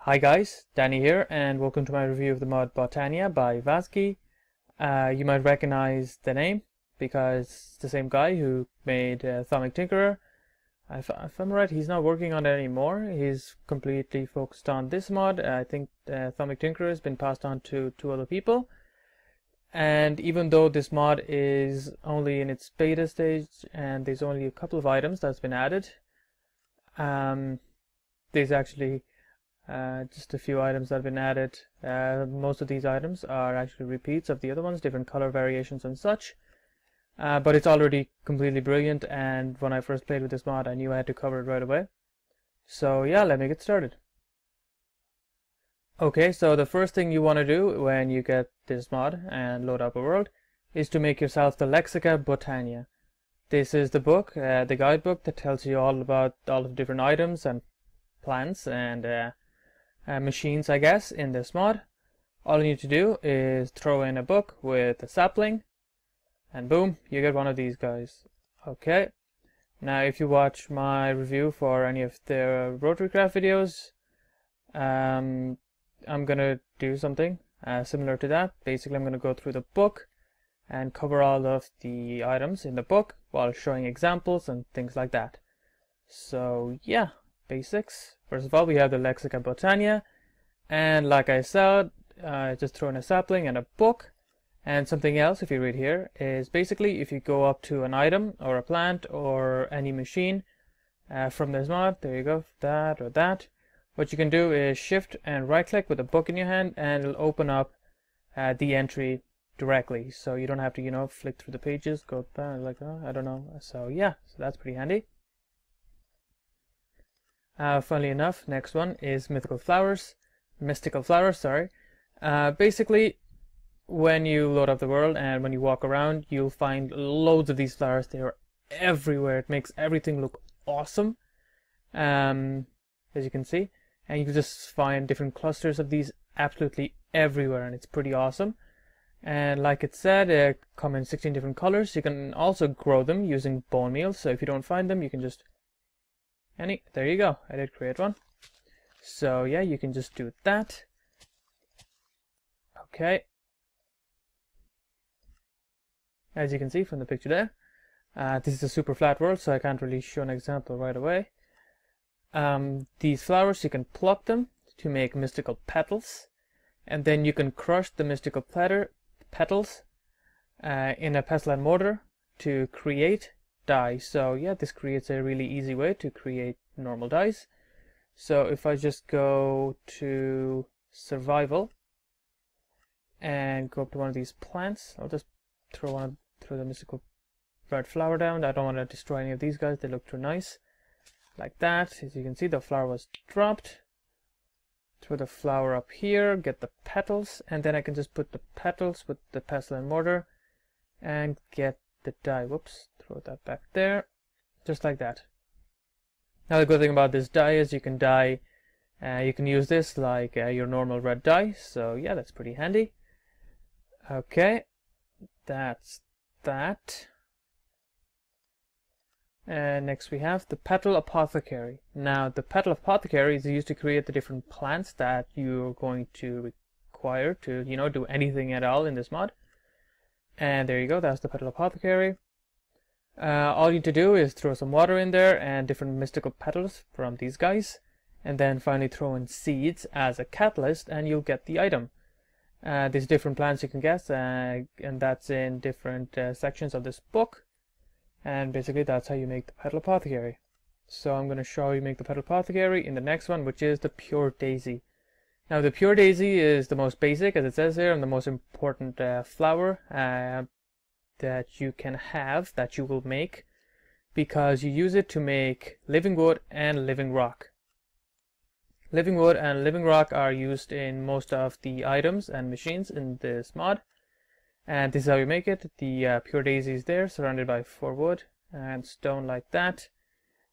Hi guys, Danny here, and welcome to my review of the mod Botania by Vasky. You might recognize the name because it's the same guy who made Thaumic Tinkerer. If I'm right, he's not working on it anymore. He's completely focused on this mod. I think Thaumic Tinkerer has been passed on to two other people. And even though this mod is only in its beta stage and there's only a couple of items that's been added, there's actually just a few items that have been added. Most of these items are actually repeats of the other ones, different color variations and such. But it's already completely brilliant, and when I first played with this mod I knew I had to cover it right away. So yeah, let me get started. Okay, so the first thing you want to do when you get this mod and load up a world is to make yourself the Lexica Botania. This is the book, the guidebook that tells you all about all of the different items and plants and machines, I guess, in this mod. All you need to do is throw in a book with a sapling, and boom, you get one of these guys. Okay, now if you watch my review for any of the rotary craft videos, I'm gonna do something similar to that. Basically, I'm gonna go through the book and cover all of the items in the book while showing examples and things like that. So yeah, basics. First of all, we have the Lexica Botania, and like I said, just throw in a sapling and a book. And something else, if you read here, is basically if you go up to an item or a plant or any machine from this mod, there you go, that or that, what you can do is shift and right click with a book in your hand, and it'll open up the entry directly, so you don't have to, flick through the pages, go back, like, I don't know. So yeah, so that's pretty handy. Funnily enough, next one is mystical flowers, sorry. Basically, when you load up the world and when you walk around, you'll find loads of these flowers. They are everywhere. It makes everything look awesome, as you can see, and you can just find different clusters of these absolutely everywhere, and it's pretty awesome. And like it said, they come in 16 different colors. You can also grow them using bone meal, so if you don't find them, you can just there you go, I did create one. So yeah, you can just do that. Okay, as you can see from the picture there, this is a super flat world, so I can't really show an example right away. These flowers, you can pluck them to make mystical petals, and then you can crush the mystical petals in a pestle and mortar to create dye. So yeah, this creates a really easy way to create normal dyes. So if I just go to survival and go up to one of these plants, I'll just throw the mystical red flower down. I don't want to destroy any of these guys, they look too nice. Like that, as you can see, the flower was dropped. Throw the flower up here, get the petals, and then I can just put the petals with the pestle and mortar and get the dye. Whoops, throw that back there, just like that. Now the good thing about this dye is you can dye, you can use this like your normal red dye, so yeah, that's pretty handy. Okay, that's that. And next we have the Petal Apothecary. Now the Petal Apothecary is used to create the different plants that you're going to require to, do anything at all in this mod. And there you go, that's the Petal Apothecary. All you need to do is throw some water in there and different mystical petals from these guys, and then finally throw in seeds as a catalyst, and you'll get the item. There's different plants you can get, and that's in different sections of this book. And basically that's how you make the Petal Apothecary. So I'm going to show you make the Petal Apothecary in the next one, which is the Pure Daisy. Now the Pure Daisy is the most basic, as it says here, and the most important flower that you can have, that you will make, because you use it to make living wood and living rock. Living wood and living rock are used in most of the items and machines in this mod. And this is how you make it. The Pure Daisy is there, surrounded by 4 wood and stone like that.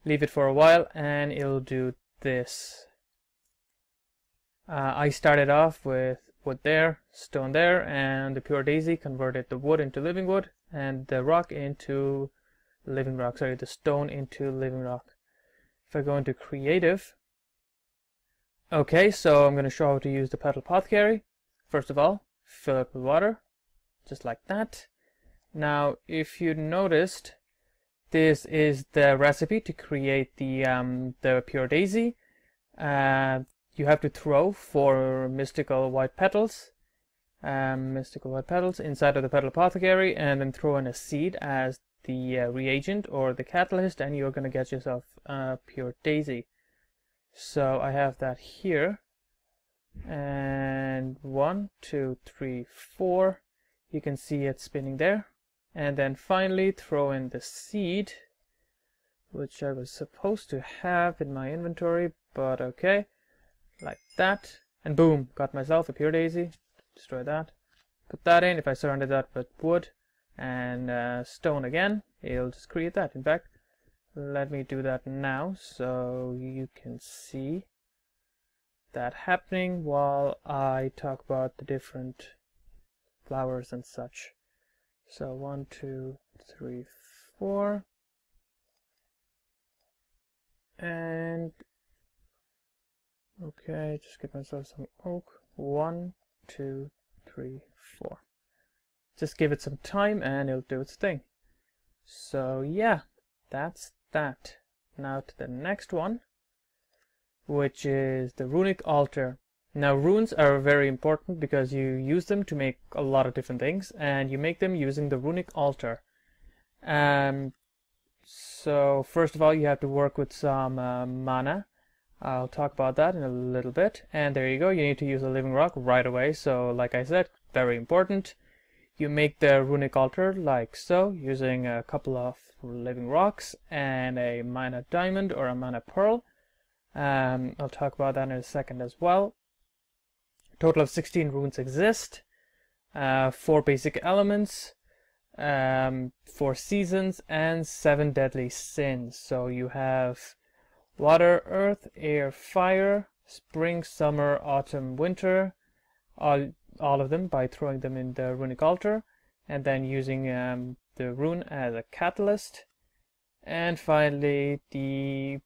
Leave it for a while and it'll do this. I started off with wood there, stone there, and the Pure Daisy converted the wood into living wood and the rock into living rock. Sorry, the stone into living rock. If I go into creative, Okay, so I'm going to show how to use the Petal Apothecary. First of all, fill it with water, just like that. Now, if you noticed, this is the recipe to create the pure daisy. You have to throw 4 mystical white petals inside of the Petal Apothecary, and then throw in a seed as the reagent or the catalyst, and you're going to get yourself a pure daisy. So I have that here, and 1, 2, 3, 4. You can see it spinning there. And then finally throw in the seed, which I was supposed to have in my inventory, but okay, like that, and boom, got myself a pure daisy. Destroy that, put that in. If I surrounded that with wood and stone again, it'll just create that. In fact, let me do that now so you can see that happening while I talk about the different flowers and such. So 1, 2, 3, 4, and okay, just get myself some oak. 1, 2, 3, 4. Just give it some time and it'll do its thing. So yeah, that's that. Now to the next one, which is the Runic Altar. Now runes are very important because you use them to make a lot of different things, and you make them using the Runic Altar. So first of all, you have to work with some mana. I'll talk about that in a little bit. And there you go, you need to use a living rock right away. So like I said, very important. You make the Runic Altar like so, using a couple of living rocks and a mana diamond or a mana pearl. I'll talk about that in a second as well. A total of 16 runes exist, 4 basic elements, 4 seasons, and 7 deadly sins. So you have water, earth, air, fire, spring, summer, autumn, winter, all of them by throwing them in the Runic Altar, and then using the rune as a catalyst. And finally the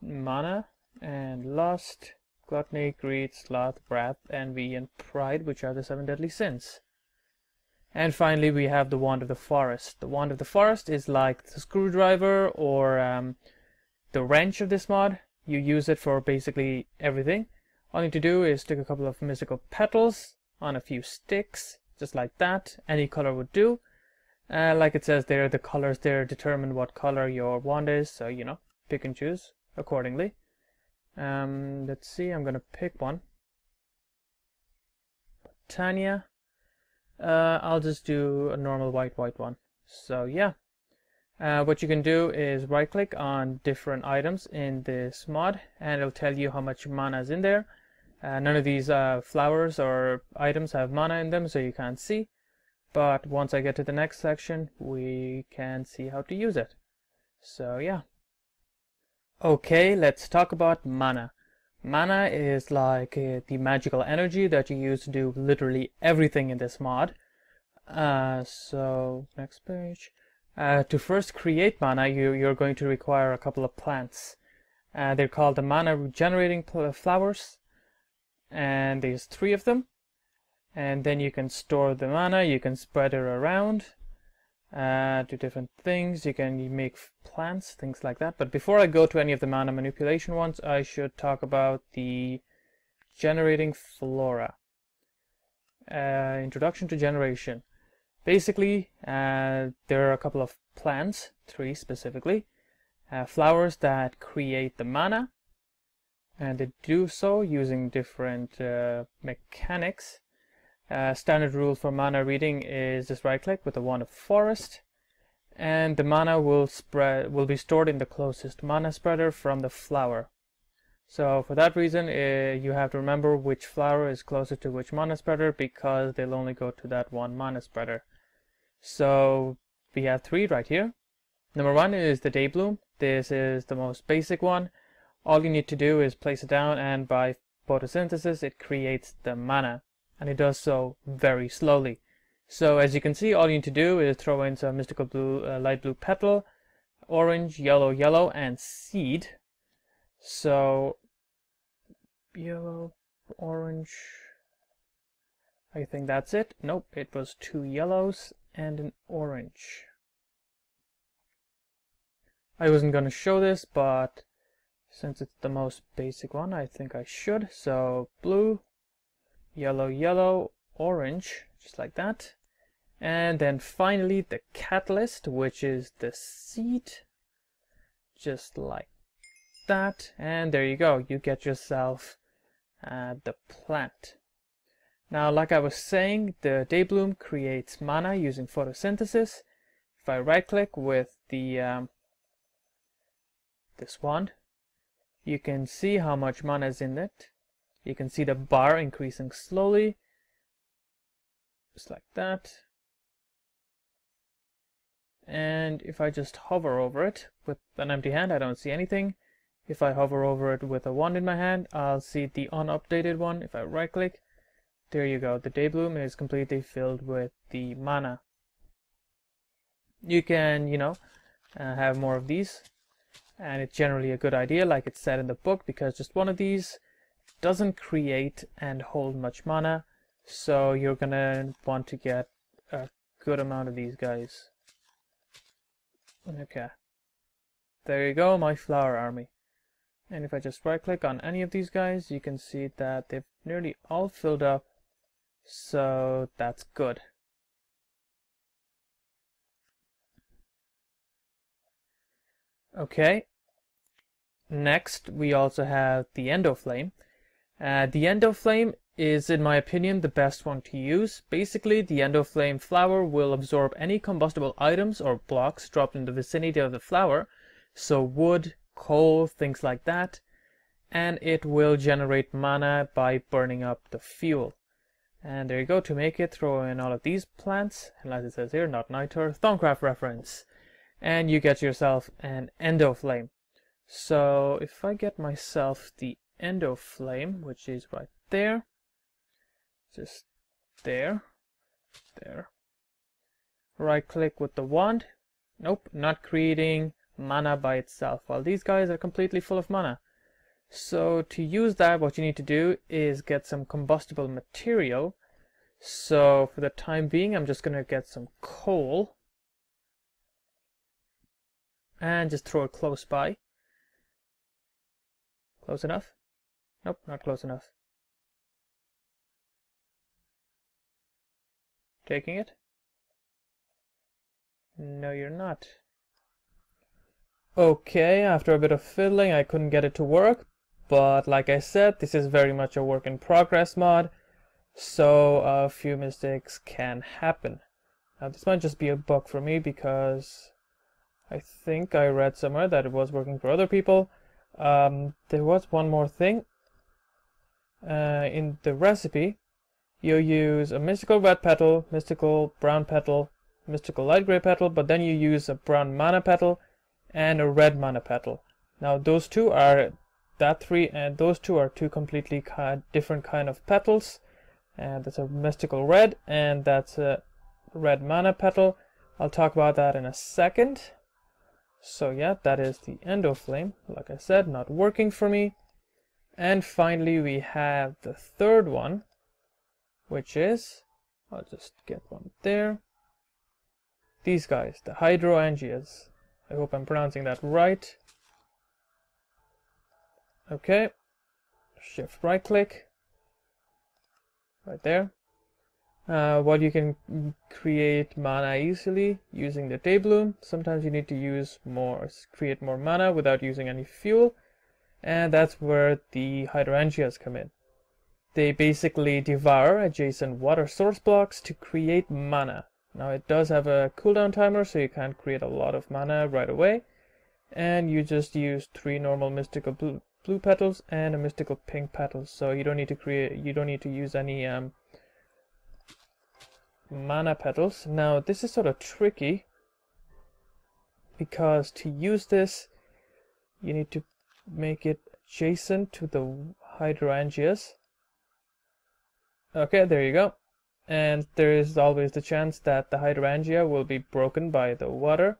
mana and lust, gluttony, greed, sloth, wrath, envy, and pride, which are the 7 deadly sins. And finally we have the Wand of the Forest. The Wand of the Forest is like the screwdriver or the wrench of this mod. You use it for basically everything. All you need to do is stick a couple of mystical petals on a few sticks, just like that. Any color would do. Like it says there, the colors there determine what color your wand is, so you know, pick and choose accordingly. Let's see, I'm gonna pick one. Botania. I'll just do a normal white one. So yeah, what you can do is right click on different items in this mod, and it'll tell you how much mana is in there. None of these flowers or items have mana in them, so you can't see. But once I get to the next section, we can see how to use it. So yeah. Okay, let's talk about mana. Mana is like the magical energy that you use to do literally everything in this mod. So next page. To first create mana, you're going to require a couple of plants. They're called the mana regenerating flowers, and there's 3 of them. And then you can store the mana, you can spread it around, do different things, you can make plants, things like that. But before I go to any of the mana manipulation ones, I should talk about the generating flora. Introduction to generation. Basically, there are a couple of plants, 3 specifically, flowers that create the mana, and they do so using different mechanics. Standard rule for mana reading is just right click with the Wand of Forest, and the mana will be stored in the closest mana spreader from the flower. So for that reason, you have to remember which flower is closer to which mana spreader, because they'll only go to that one mana spreader. So we have 3 right here. Number 1 is the Daybloom. This is the most basic one. All you need to do is place it down, and by photosynthesis it creates the mana, and it does so very slowly. So as you can see, all you need to do is throw in some mystical blue, light blue petal, orange, yellow, and seed. So yellow, orange. I think that's it. Nope, it was 2 yellows and an orange. I wasn't going to show this, but since it's the most basic one, I think I should. So blue, yellow, yellow, orange, just like that. And then finally the catalyst, which is the seed, just like that. And there you go, you get yourself the plant. Now, like I was saying, the Daybloom creates mana using photosynthesis. If I right click with the this wand, you can see how much mana is in it. You can see the bar increasing slowly, just like that. And if I just hover over it with an empty hand, I don't see anything. If I hover over it with a wand in my hand, I'll see the unupdated one. If I right click, there you go, the Daybloom is completely filled with the mana. You can, have more of these, and it's generally a good idea, like it said in the book, because just one of these doesn't create and hold much mana, so you're gonna want to get a good amount of these guys. Okay, there you go, my flower army. And if I just right click on any of these guys, you can see that they've nearly all filled up, so that's good. Okay, next we also have the Endoflame. The Endoflame is, in my opinion, the best one to use. Basically, the Endoflame Flower will absorb any combustible items or blocks dropped in the vicinity of the flower, so wood, coal, things like that, and it will generate mana by burning up the fuel. And there you go, to make it, throw in all of these plants, and as it says here, not niter, Thaumcraft reference, and you get yourself an Endoflame. So if I get myself the Endoflame, which is right there, just there, right click with the wand, nope, not creating mana by itself, while these guys are completely full of mana. So to use that, what you need to do is get some combustible material. So for the time being, I'm just going to get some coal and just throw it close by. Close enough? Nope, not close enough. Taking it? No, you're not. Okay, after a bit of fiddling, I couldn't get it to work. But like I said, this is very much a work in progress mod, so a few mistakes can happen. Now this might just be a bug for me, because I think I read somewhere that it was working for other people. There was one more thing. In the recipe, you use a mystical red petal, mystical brown petal, mystical light gray petal, but then you use a brown mana petal and a red mana petal. Now those two are those two are two completely different kind of petals, and that's a mystical red and that's a red mana petal. I'll talk about that in a second. So yeah, that is the Endoflame, like I said, not working for me. And finally we have the third one, which is, I'll just get one there, these guys, the Hydroangeas. I hope I'm pronouncing that right. Okay, shift right click, right there. While you can create mana easily using the Daybloom, sometimes you need to create more mana without using any fuel, and that's where the Hydroangeas come in. They basically devour adjacent water source blocks to create mana. Now it does have a cooldown timer, so you can't create a lot of mana right away, and you just use 3 normal mystical blue petals and a mystical pink petal, so you don't need to use any mana petals. Now this is sort of tricky, because to use this you need to make it adjacent to the Hydroangeas. Okay, there you go. And there is always the chance that the Hydroangea will be broken by the water.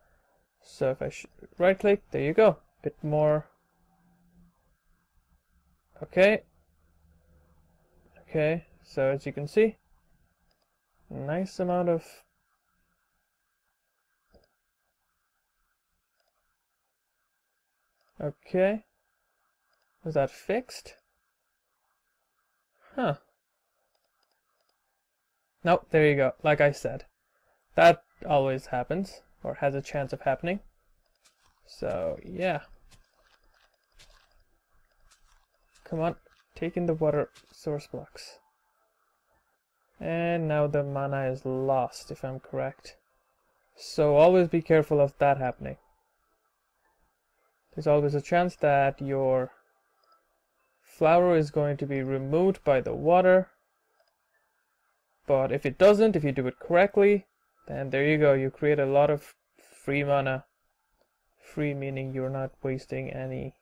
So if I right click, there you go. Bit more. Okay, Okay, so as you can see, nice amount of okay. Was that fixed? Huh. Nope, there you go. Like I said, that always happens, or has a chance of happening. So, yeah. Come on, take in the water source blocks. And now the mana is lost, if I'm correct. So always be careful of that happening. There's always a chance that your flower is going to be removed by the water. But if it doesn't, if you do it correctly, then there you go, you create a lot of free mana. Free meaning you're not wasting any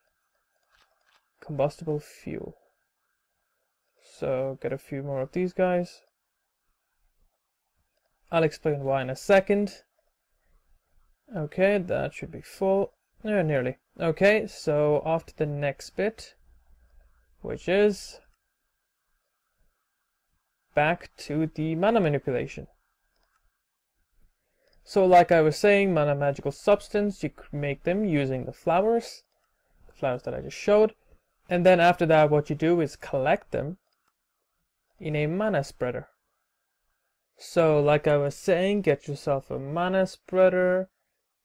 combustible fuel. So get a few more of these guys. I'll explain why in a second. Okay, that should be full. Nearly. Okay, so off to the next bit, which is back to the mana manipulation. So like I was saying, mana magical substance, you make them using the flowers that I just showed, and then after that what you do is collect them in a mana spreader. So like I was saying, get yourself a mana spreader.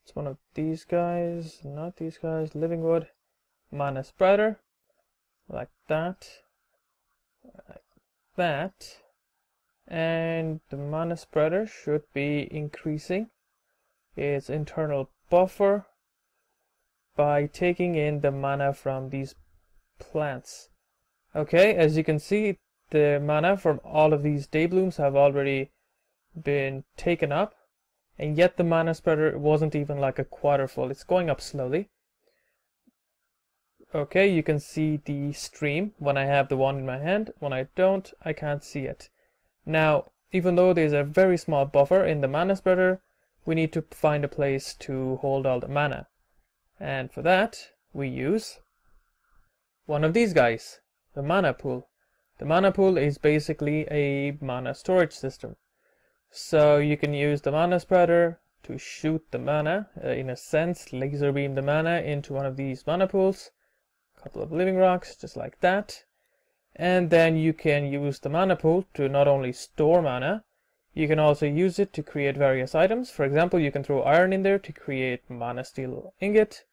It's one of these guys, not these guys, living wood, mana spreader, like that, and the mana spreader should be increasing its internal buffer by taking in the mana from these plants. Okay, as you can see, the mana from all of these dayblooms have already been taken up. And yet the mana spreader wasn't even like a quarter full. It's going up slowly. Okay, you can see the stream when I have the wand in my hand. When I don't, I can't see it. Now, even though there's a very small buffer in the mana spreader, we need to find a place to hold all the mana. And for that, we use one of these guys, the mana pool. The mana pool is basically a mana storage system. So you can use the mana spreader to shoot the mana, in a sense, laser beam the mana into one of these mana pools. A couple of living rocks, just like that. And then you can use the mana pool to not only store mana, you can also use it to create various items. For example, you can throw iron in there to create mana steel ingot,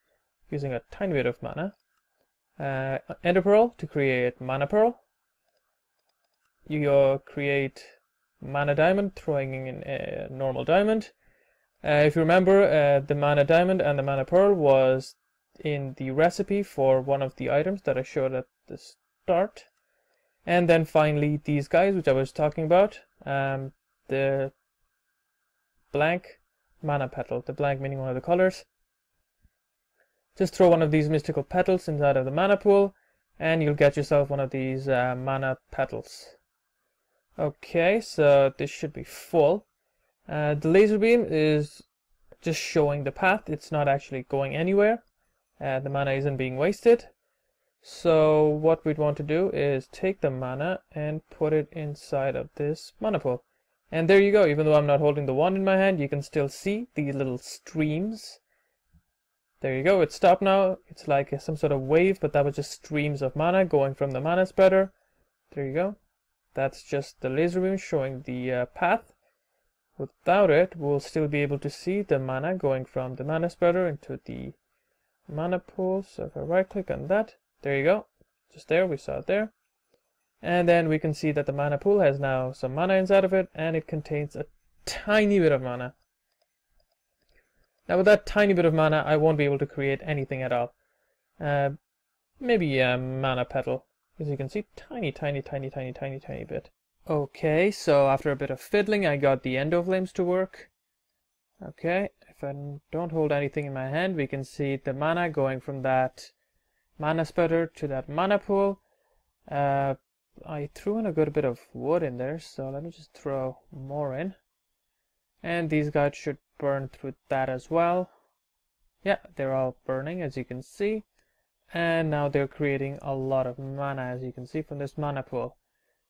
using a tiny bit of mana. Ender pearl to create mana pearl. You create mana diamond, throwing in a normal diamond. If you remember, the mana diamond and the mana pearl was in the recipe for one of the items that I showed at the start. And then finally these guys, which I was talking about, the blank mana petal, the blank meaning one of the colors. Just throw one of these mystical petals inside of the mana pool and you'll get yourself one of these mana petals. Okay, so this should be full. The laser beam is just showing the path. It's not actually going anywhere. The mana isn't being wasted. So what we'd want to do is take the mana and put it inside of this mana pool. And there you go. Even though I'm not holding the wand in my hand, you can still see these little streams. There you go. It stopped now. It's like some sort of wave, but that was just streams of mana going from the mana spreader. There you go. That's just the laser beam showing the path. Without it, we'll still be able to see the mana going from the mana spreader into the mana pool. So if I right click on that, there you go. Just there, we saw it there. And then we can see that the mana pool has now some mana inside of it, and it contains a tiny bit of mana. Now with that tiny bit of mana, I won't be able to create anything at all. Maybe a mana petal. As you can see, tiny bit. Okay, so after a bit of fiddling, I got the endoflames to work. Okay, if I don't hold anything in my hand, we can see the mana going from that mana spreader to that mana pool. I threw in a good bit of wood in there, so let me just throw more in. And these guys should burn through that as well. Yeah, they're all burning, as you can see. And now they're creating a lot of mana, as you can see from this mana pool.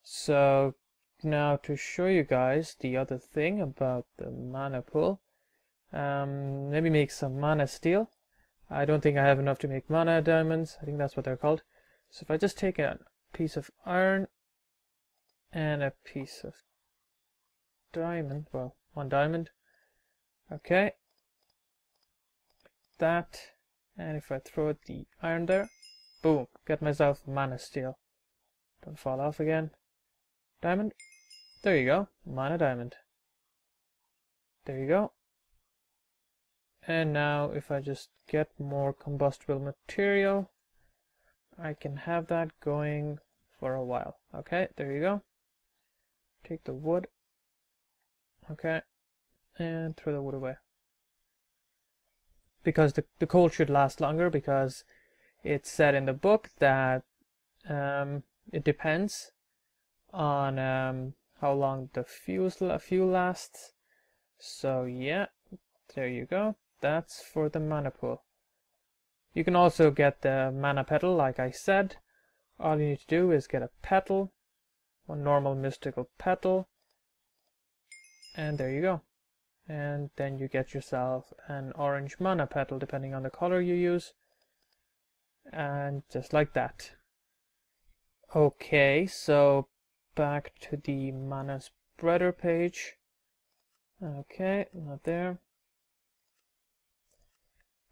So now to show you guys the other thing about the mana pool, maybe make some mana steel. I don't think I have enough to make mana diamonds. I think that's what they're called. So if I just take a piece of iron and a piece of diamond, well, one diamond, okay, that, and if I throw the iron there, boom, get myself mana steel. Don't fall off again. Diamond, there you go, mana diamond. There you go. And now if I just get more combustible material, I can have that going for a while. Okay, there you go. Take the wood. Okay, and throw the wood away. Because the coal should last longer, because it's said in the book that it depends on how long the fuel lasts. So yeah, there you go. That's for the mana pool. You can also get the mana petal, like I said. All you need to do is get a petal, one normal mystical petal, and there you go. And then you get yourself an orange mana petal, depending on the color you use. And just like that. Okay, so back to the mana spreader page. Okay, not there.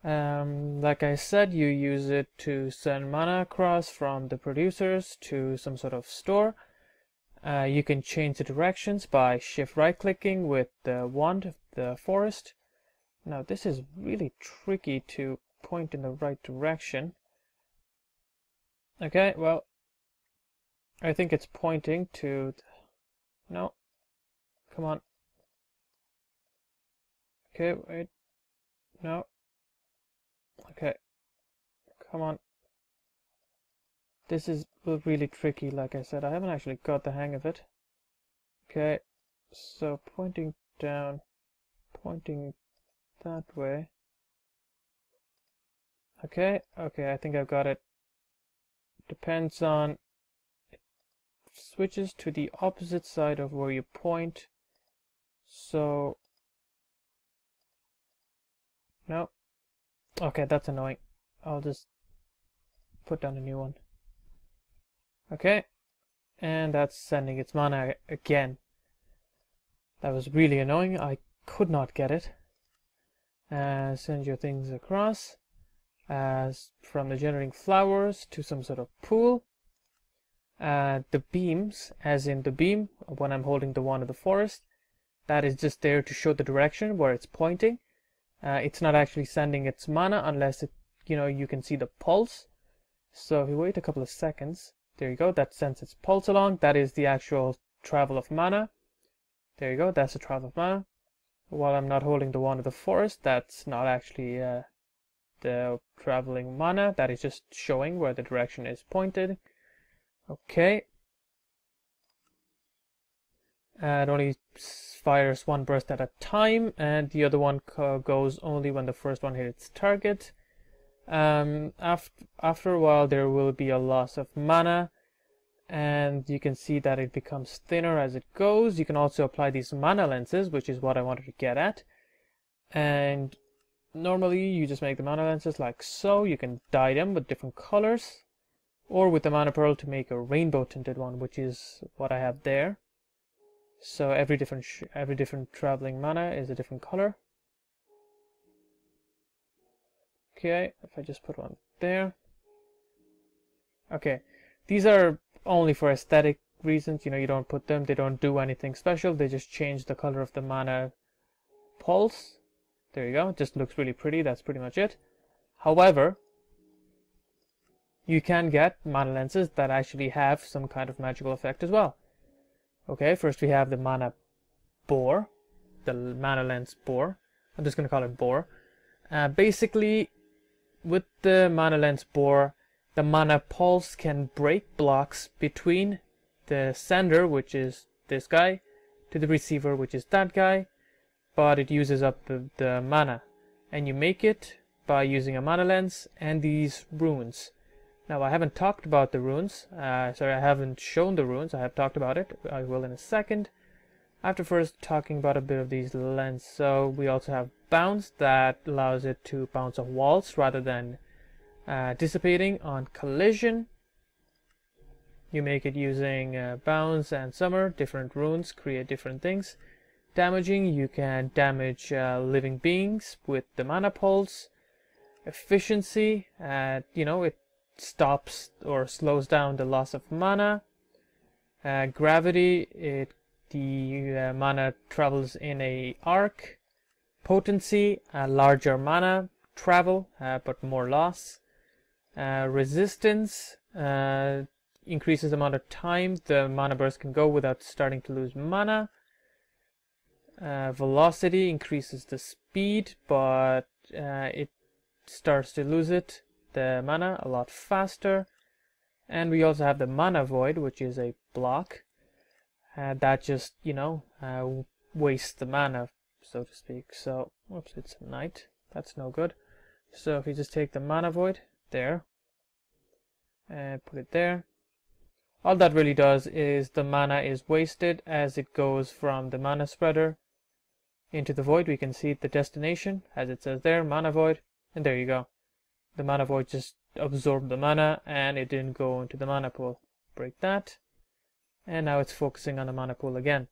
Like I said, you use it to send mana across from the producers to some sort of store. You can change the directions by shift right clicking with the wand of the forest. Now this is really tricky to point in the right direction. Okay, well, I think it's pointing to... No, come on. Okay, wait, no. Okay, come on. This is really tricky, like I said. I haven't actually got the hang of it. Okay, so pointing down, pointing that way. Okay, I think I've got it. Depends on... It switches to the opposite side of where you point. So... No. Okay, that's annoying. I'll just put down a new one. Okay, and that's sending its mana again. That was really annoying. I could not get it. Send your things across as from the generating flowers to some sort of pool. The beams, as in the beam when I'm holding the wand of the forest, that is just there to show the direction where it's pointing. It's not actually sending its mana unless it, you can see the pulse. So if you wait a couple of seconds, there you go, that sends its pulse along. That is the actual travel of mana. There you go, that's the travel of mana. While I'm not holding the wand of the forest, that's not actually the traveling mana. That is just showing where the direction is pointed. Okay. It only fires one burst at a time, and the other one goes only when the first one hits its target. After a while there will be a loss of mana, and you can see that it becomes thinner as it goes. You can also apply these mana lenses, which is what I wanted to get at. And normally you just make the mana lenses like so. You can dye them with different colors, or with the mana pearl to make a rainbow tinted one, which is what I have there. So every different traveling mana is a different color. Okay, if I just put one there. Okay, these are only for aesthetic reasons. You don't put them, they don't do anything special. They just change the color of the mana pulse. There you go, it just looks really pretty. That's pretty much it. However, you can get mana lenses that actually have some kind of magical effect as well. Okay, first we have the mana bore, the mana lens bore. I'm just going to call it bore. Basically, with the mana lens bore, the mana pulse can break blocks between the sender, which is this guy, to the receiver, which is that guy, but it uses up the mana. And you make it by using a mana lens and these runes. Now I haven't talked about the runes, sorry, I haven't shown the runes. I have talked about it, I will in a second. After first talking about a bit of these lens. So we also have bounce, that allows it to bounce off walls rather than dissipating on collision. You make it using bounce and summer, different runes create different things. Damaging, you can damage living beings with the mana pulse. Efficiency, you know, it stops or slows down the loss of mana. Gravity, the mana travels in a arc. Potency, larger mana travel, but more loss. Resistance, increases the amount of time the mana burst can go without starting to lose mana. Velocity increases the speed, but it starts to lose the mana a lot faster. And we also have the mana void, which is a block that just, you know, wastes the mana, so to speak. So, whoops, it's night. That's no good. So if you just take the mana void there and put it there, all that really does is the mana is wasted as it goes from the mana spreader into the void. We can see the destination as it says there, mana void, and there you go. The mana void just absorbed the mana and it didn't go into the mana pool. Break that, and now it's focusing on the mana pool again.